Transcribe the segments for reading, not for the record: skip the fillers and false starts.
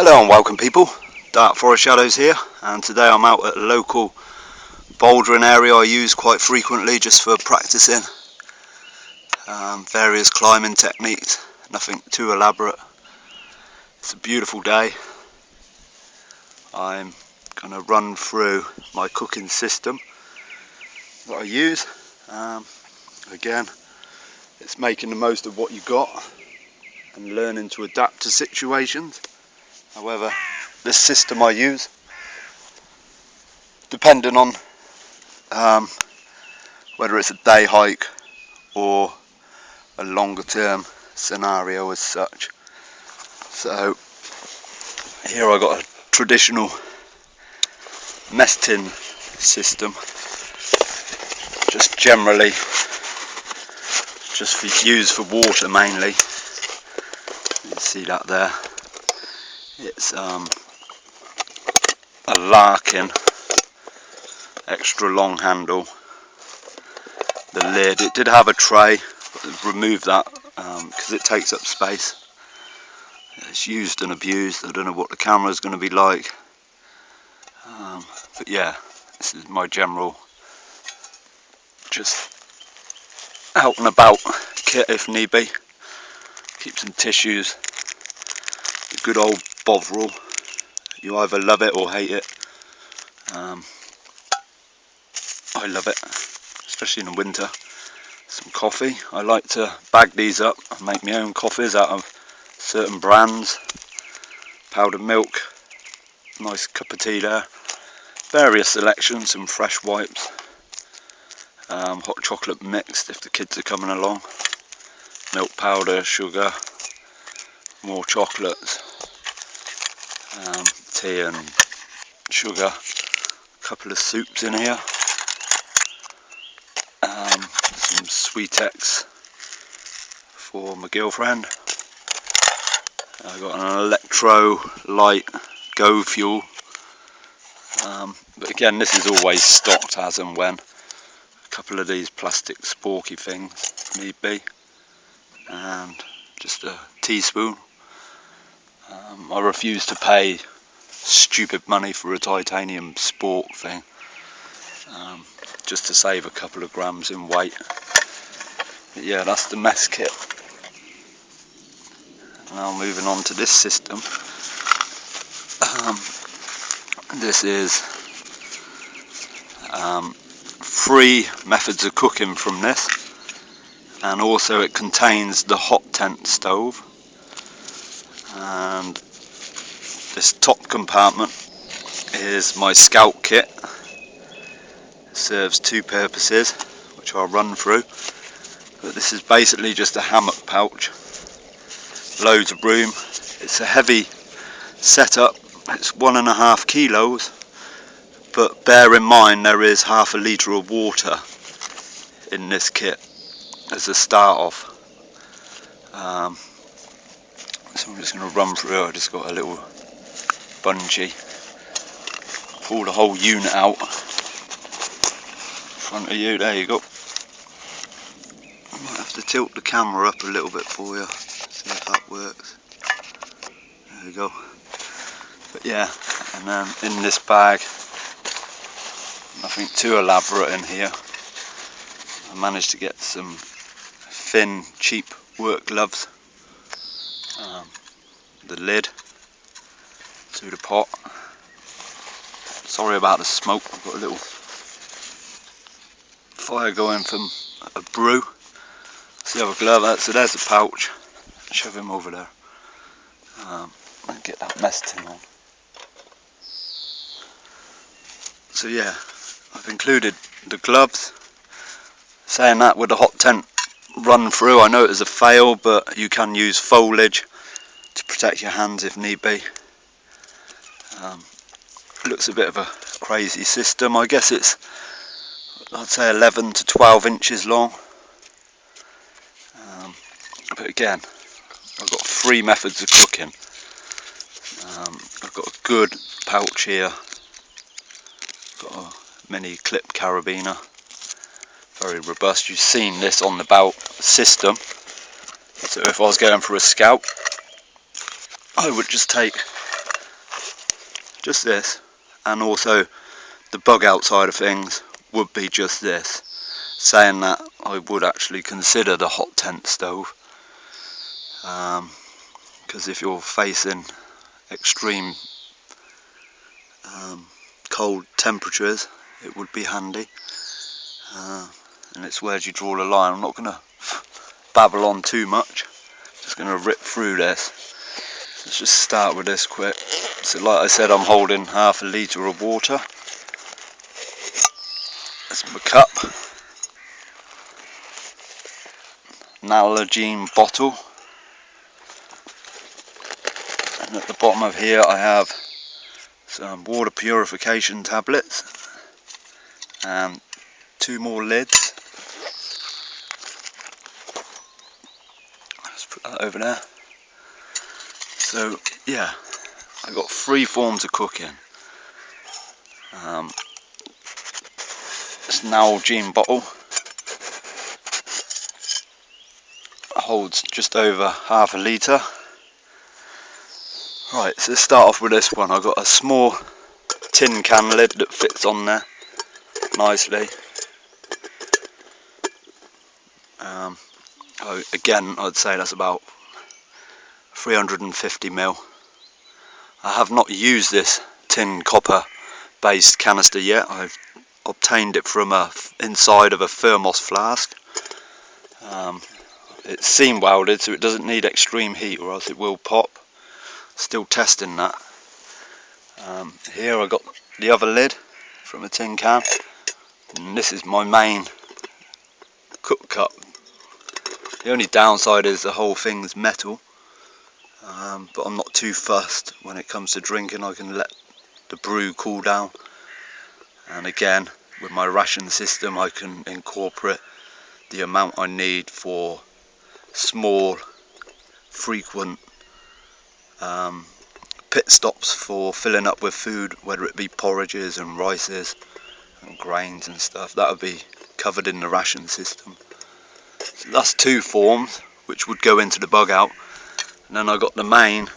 Hello and welcome people, Dark Forest Shadows here, and today I'm out at a local bouldering area I use quite frequently just for practicing various climbing techniques, nothing too elaborate. It's a beautiful day. I'm going to run through my cooking system that I use. Again, it's making the most of what you got and learning to adapt to situations. However, this system I use, depending on whether it's a day hike or a longer term scenario as such. So here I got a traditional mess tin system, just generally just used for water mainly. You can see that there. It's a Larkin extra long handle. The lid, it did have a tray, but I've removed that because it takes up space. It's used and abused. I don't know what the camera is going to be like, but yeah, this is my general just out and about kit if need be. Keep some tissues, a good old Bovril. You either love it or hate it. I love it, especially in the winter. Some coffee. I like to bag these up and make my own coffees out of certain brands. Powdered milk, nice cup of tea there. Various selections, some fresh wipes. Hot chocolate mixed if the kids are coming along. Milk powder, sugar, more chocolates. Tea and sugar. A couple of soups in here. Some Sweetex for my girlfriend. I got an electrolyte Go Fuel. But again, this is always stocked as and when. A couple of these plastic sporky things if need be, and just a teaspoon. I refuse to pay stupid money for a titanium sport thing, just to save a couple of grams in weight. But yeah, that's the mess kit. Now moving on to this system. This is 3 methods of cooking from this, and also it contains the hot tent stove. And this top compartment is my scout kit. It serves 2 purposes, which I'll run through. But this is basically just a hammock pouch, loads of room. It's a heavy setup. It's 1.5 kilos, but bear in mind there is half a litre of water in this kit as a start off. So I'm just going to run through. I just got a little bungee, pull the whole unit out in front of you. There you go. I might have to tilt the camera up a little bit for you, see if that works. There we go. But yeah, and then in this bag, nothing too elaborate in here. I managed to get some thin, cheap work gloves. The lid to the pot. Sorry about the smoke, I've got a little fire going from a brew. So the other glove, so there's the pouch. Shove him over there. And get that mess tin on. So yeah, I've included the gloves. Saying that, with the hot tent run through, I know it is a fail, but you can use foliage to protect your hands if need be. Looks a bit of a crazy system. I guess it's, I'd say 11 to 12 inches long. But again, I've got 3 methods of cooking. I've got a good pouch here. Got a mini clip carabiner. Very robust. You've seen this on the belt system. So if I was going for a scout, I would just take just this, and also the bug out side of things would be just this. Saying that, I would actually consider the hot tent stove, because if you're facing extreme cold temperatures, it would be handy. And it's where you draw the line. I'm not going to babble on too much, just going to rip through this. Let's just start with this quick. So like I said, I'm holding half a litre of water. That's my cup. Nalgene bottle. And at the bottom of here I have some water purification tablets and 2 more lids. Let's put that over there. So yeah, I got 3 forms of cooking. This Nalgene bottle holds just over half a litre. Right, so let's start off with this one. I've got a small tin can lid that fits on there nicely. Again, I'd say that's about 350ml. I have not used this tin copper based canister yet. I've obtained it from inside of a thermos flask. It's seam welded, so it doesn't need extreme heat or else it will pop. Still testing that. Here I got the other lid from a tin can, and this is my main cook cup. The only downside is the whole thing's metal, but I'm not too fussed when it comes to drinking. I can let the brew cool down, and again with my ration system I can incorporate the amount I need for small frequent pit stops for filling up with food, whether it be porridges and rices and grains and stuff. That would be covered in the ration system. So that's 2 forms which would go into the bug out, and then I got the main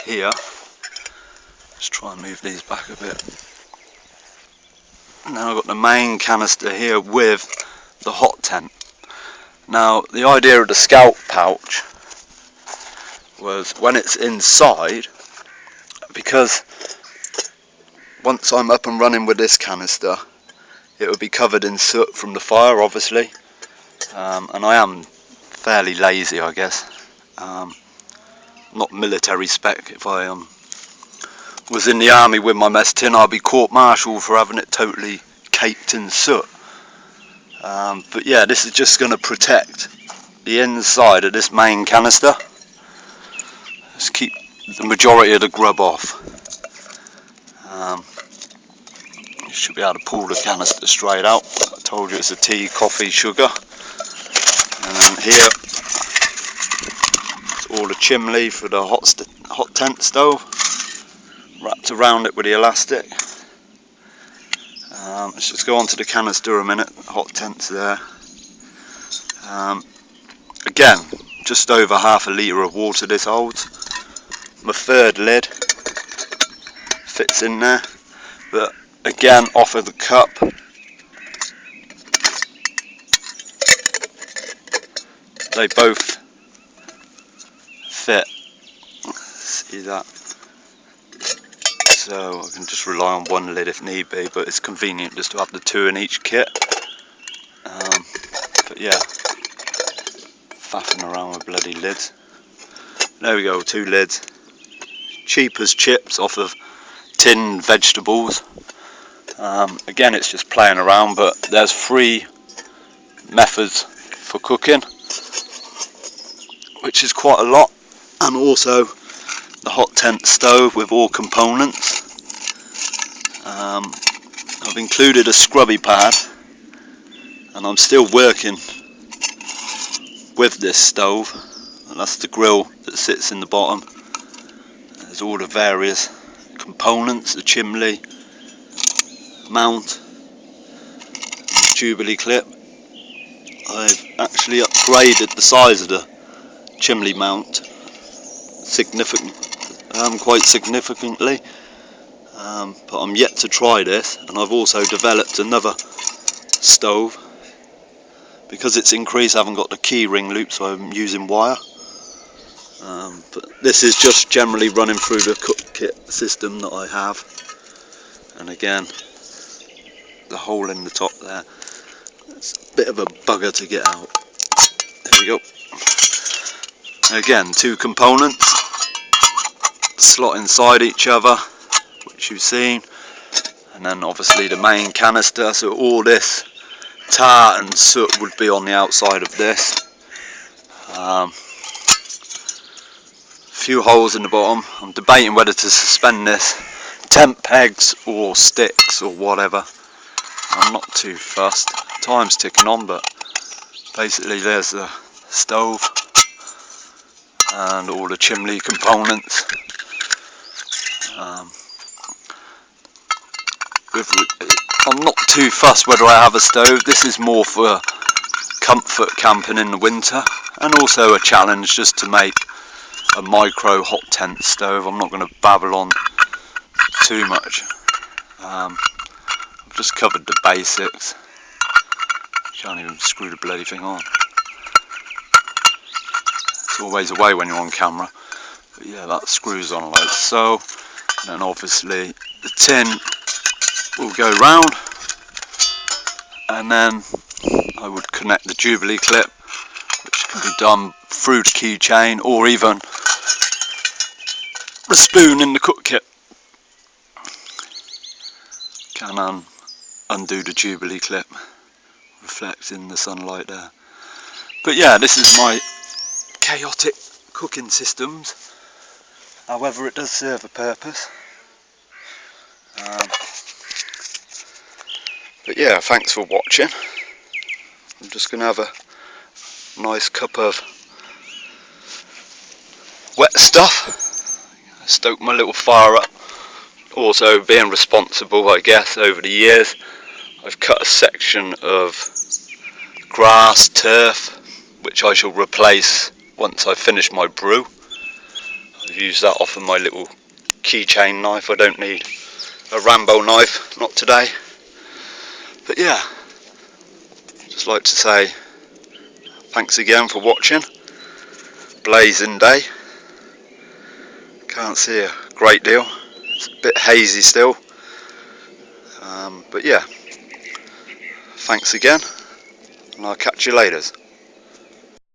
here. Let's try and move these back a bit. Now I've got the main canister here with the hot tent. Now the idea of the scout pouch was when it's inside, because once I'm up and running with this canister it will be covered in soot from the fire obviously, and I am fairly lazy I guess, not military spec. If I was in the army with my mess tin I'd be court-martialed for having it totally caked in soot. But yeah, this is just going to protect the inside of this main canister. Let's keep the majority of the grub off. You should be able to pull the canister straight out. I told you it's a tea, coffee, sugar. And then here it's all the chimney for the hot tent stove, wrapped around it with the elastic. Let's just go on to the canister a minute. The hot tent's there. Again, just over half a litre of water this holds. My 3rd lid fits in there, but again off of the cup they both fit. See that? So I can just rely on one lid if need be, but it's convenient just to have the 2 in each kit. But yeah, faffing around with bloody lids. There we go, 2 lids. Cheap as chips off of tinned vegetables. Again, it's just playing around, but there's 3 methods for cooking, which is quite a lot, and also the hot tent stove with all components. I've included a scrubby pad, and I'm still working with this stove, and that's the grill that sits in the bottom. There's all the various components, the chimney mount, the Jubilee clip. I've actually upgraded the size of the chimney mount quite significantly. but I'm yet to try this. And I've also developed another stove. Because it's increased, I haven't got the key ring loop, so I'm using wire. But this is just generally running through the cook kit system that I have. And again, the hole in the top there, it's a bit of a bugger to get out. There we go. Again, two components slot inside each other, which you've seen, and then obviously the main canister. So all this tar and soot would be on the outside of this. Few holes in the bottom. I'm debating whether to suspend this tent pegs or sticks or whatever. I'm not too fussed. Time's ticking on, but basically there's the stove and all the chimney components. I'm not too fussed whether I have a stove. This is more for comfort camping in the winter, and also a challenge just to make a micro hot tent stove. I'm not going to babble on too much. I've just covered the basics. Can't even screw the bloody thing on. It's always a way when you're on camera. But yeah, that screws on like so. And then obviously the tin will go round, and then I would connect the Jubilee clip, which can be done through the keychain or even the spoon in the cook kit. Can undo the Jubilee clip, reflecting the sunlight there. But yeah, this is my chaotic cooking systems. However, it does serve a purpose. But yeah, thanks for watching. I'm just going to have a nice cup of wet stuff. Stoke my little fire up. Also being responsible, I guess, over the years, I've cut a section of grass, turf, which I shall replace once I finish my brew. I've used that off of my little keychain knife. I don't need a Rambo knife, not today. But yeah, just like to say thanks again for watching. Blazing day. Can't see a great deal. It's a bit hazy still. But yeah, thanks again, and I'll catch you later.